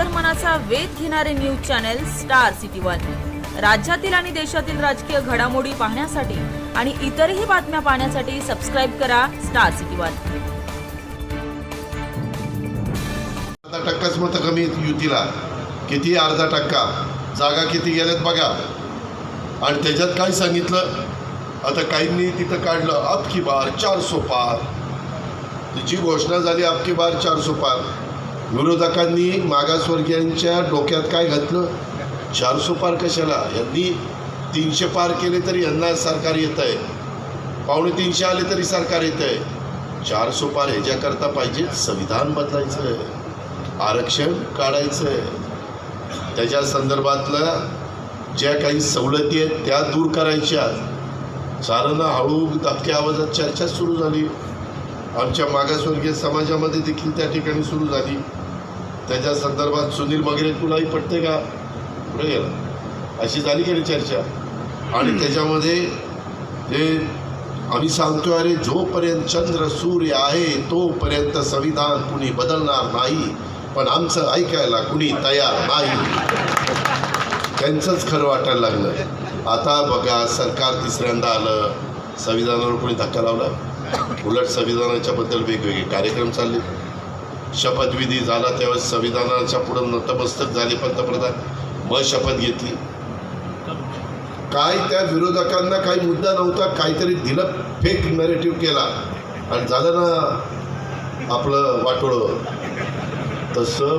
अंतर्मनाचा वेध घेणारे news channel star city one. राज्यातील आणि देशातील राजकीय घडामोडी पाहण्यासाठी आणि इतरही बातम्या पाहण्यासाठी सबस्क्राइब करा स्टार सिटी वन। 10% मत कमी युतीला, किती 0.5% जागा किती गेल्यात बघा। आणि त्याच्यात काय सांगितलं, आता काहींनी तिथं काढलं अब की बार 400 पार, तिची घोषणा झाली अब की बार 400 पार। विरोधकांनी मागासवर्गीयांच्या डोक्यात काय घातलं, 400 पार कशाला, यांनी 300 पार केले तरी यांना सरकार येत आहे, 250 आले तरी सरकार येत आहे। 400 पार ह्याच्याकरता पाहिजे संविधान बदलायचं आहे, आरक्षण काढायचं आहे, त्याच्या संदर्भातल्या ज्या काही सवलती आहेत त्या दूर करायच्या। सारांना हळू दबक्या आवाजात चर्चा सुरू झाली, आमच्या मागासवर्गीय समाजामध्ये देखील त्या ठिकाणी सुरू झाली। त्याच्या संदर्भात सुनील मगरे तुलाही पटते का, पुढे गेला अशी झाली की चर्चा। आणि त्याच्यामध्ये जे आम्ही सांगतो, अरे जोपर्यंत चंद्र सूर्य आहे तोपर्यंत संविधान कुणी बदलणार नाही, पण आमचं ऐकायला कुणी तयार नाही। त्यांचंच खरं वाटायला लागलं। आता बघा सरकार तिसऱ्यांदा आलं, संविधानावर कोणी धक्का लावला, उलट संविधानाच्या बद्दल वेगवेगळे कार्यक्रम चालले। शपथविधी झाला त्यावेळेस संविधानाच्या पुढे नतमस्तक झाले पंतप्रधान, मग शपथ घेतली। काय त्या विरोधकांना काही मुद्दा नव्हता, काहीतरी दिलं, फेक नॅरेटिव्ह केला आणि झालं ना आपलं वाटोळं। तसं